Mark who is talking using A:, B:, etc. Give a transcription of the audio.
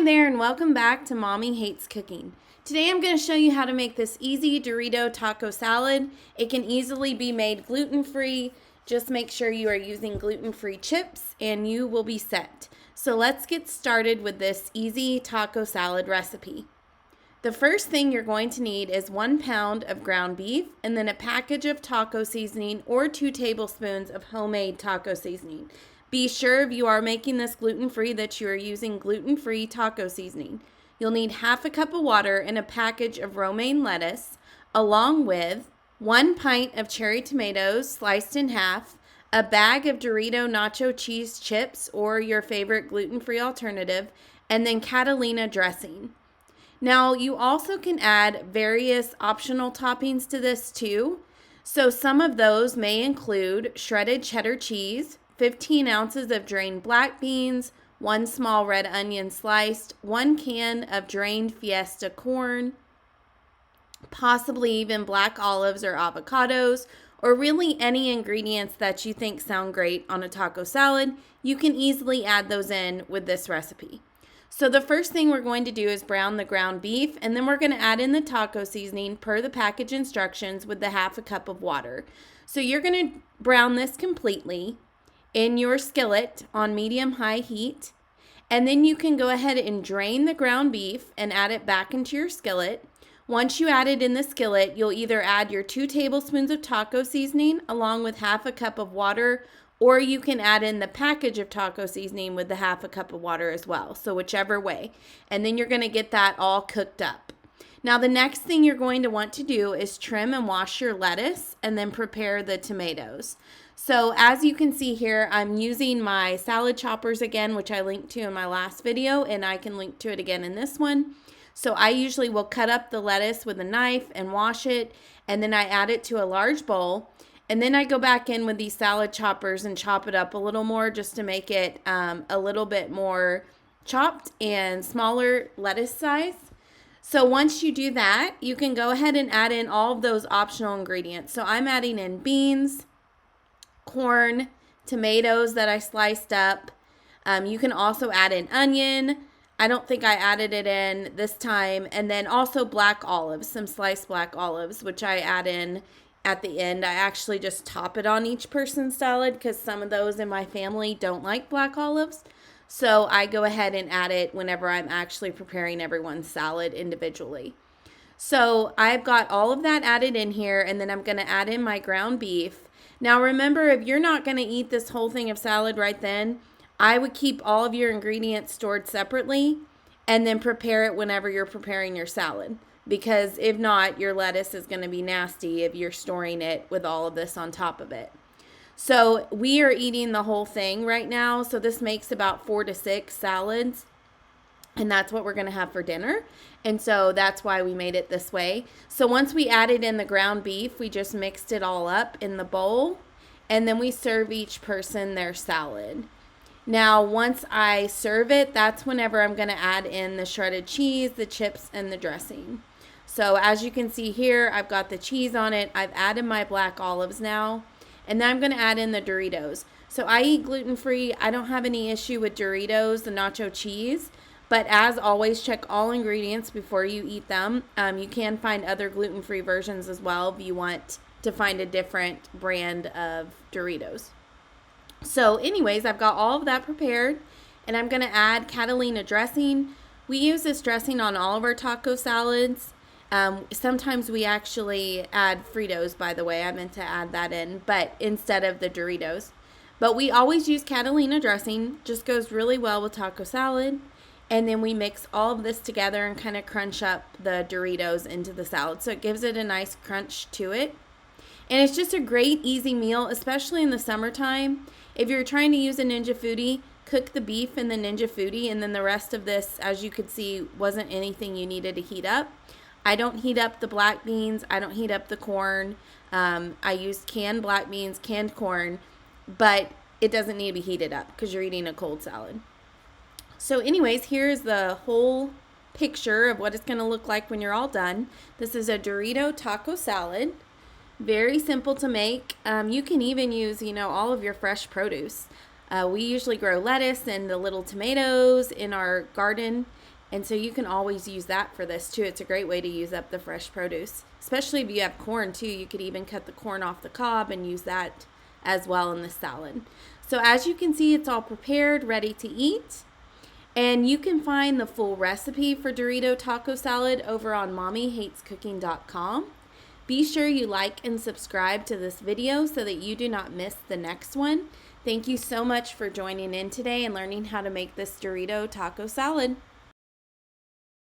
A: there and welcome back to Mommy Hates Cooking. Today I'm going to show you how to make this easy Dorito Taco Salad. It can easily be made gluten-free. Just make sure you are using gluten-free chips and you will be set. So let's get started with this easy taco salad recipe. The first thing you're going to need is 1 pound of ground beef and then a package of taco seasoning or 2 tablespoons of homemade taco seasoning. Be sure if you are making this gluten-free that you are using gluten-free taco seasoning. You'll need half a cup of water and a package of romaine lettuce, along with 1 pint of cherry tomatoes sliced in half, a bag of Dorito nacho cheese chips or your favorite gluten-free alternative, and then Catalina dressing. Now, you also can add various optional toppings to this too. So some of those may include shredded cheddar cheese, 15 ounces of drained black beans, 1 small red onion sliced, 1 can of drained Fiesta corn, possibly even black olives or avocados, or really any ingredients that you think sound great on a taco salad. You can easily add those in with this recipe. So the first thing we're going to do is brown the ground beef, and then we're going to add in the taco seasoning per the package instructions with the half a cup of water. So you're going to brown this completely in your skillet on medium-high heat, and then you can go ahead and drain the ground beef and add it back into your skillet. Once you add it in the skillet, you'll either add your 2 tablespoons of taco seasoning along with half a cup of water, or you can add in the package of taco seasoning with the half a cup of water as well, so whichever way. And then you're going to get that all cooked up. Now the next thing you're going to want to do is trim and wash your lettuce and then prepare the tomatoes. So as you can see here, I'm using my salad choppers again, which I linked to in my last video, and I can link to it again in this one. So I usually will cut up the lettuce with a knife and wash it, and then I add it to a large bowl. And then I go back in with these salad choppers and chop it up a little more just to make it a little bit more chopped and smaller lettuce size. So once you do that, you can go ahead and add in all of those optional ingredients. So I'm adding in beans, corn, tomatoes that I sliced up. You can also add in onion. I don't think I added it in this time. And then also black olives, some sliced black olives, which I add in at the end. I actually just top it on each person's salad because some of those in my family don't like black olives. So I go ahead and add it whenever I'm actually preparing everyone's salad individually. So I've got all of that added in here, and then I'm going to add in my ground beef. Now remember, if you're not going to eat this whole thing of salad right then, I would keep all of your ingredients stored separately and then prepare it whenever you're preparing your salad. Because if not, your lettuce is going to be nasty if you're storing it with all of this on top of it. So we are eating the whole thing right now. So this makes about 4 to 6 salads. And that's what we're going to have for dinner. And so that's why we made it this way. So once we added in the ground beef, we just mixed it all up in the bowl. And then we serve each person their salad. Now, once I serve it, that's whenever I'm going to add in the shredded cheese, the chips, and the dressing. So as you can see here, I've got the cheese on it. I've added my black olives now. And then I'm going to add in the Doritos. So I eat gluten-free. I don't have any issue with Doritos, the nacho cheese. But as always, check all ingredients before you eat them. You can find other gluten-free versions as well if you want to find a different brand of Doritos. So anyways, I've got all of that prepared. And I'm going to add Catalina dressing. We use this dressing on all of our taco salads. Sometimes we actually add Fritos, by the way. I meant to add that in, but instead of the Doritos. But we always use Catalina dressing. Just goes really well with taco salad. And then we mix all of this together and kind of crunch up the Doritos into the salad. So it gives it a nice crunch to it. And it's just a great, easy meal, especially in the summertime. If you're trying to use a Ninja Foodi, cook the beef in the Ninja Foodi. And then the rest of this, as you could see, wasn't anything you needed to heat up. I don't heat up the black beans. I don't heat up the corn. I use canned black beans, canned corn, but it doesn't need to be heated up because you're eating a cold salad. So anyways, here's the whole picture of what it's going to look like when you're all done. This is a Dorito Taco Salad. Very simple to make. You can even use, all of your fresh produce. We usually grow lettuce and the little tomatoes in our garden. And so you can always use that for this too. It's a great way to use up the fresh produce, especially if you have corn too. You could even cut the corn off the cob and use that as well in the salad. So as you can see, it's all prepared, ready to eat. And you can find the full recipe for Dorito Taco Salad over on mommyhatescooking.com. Be sure you like and subscribe to this video so that you do not miss the next one. Thank you so much for joining in today and learning how to make this Dorito Taco Salad.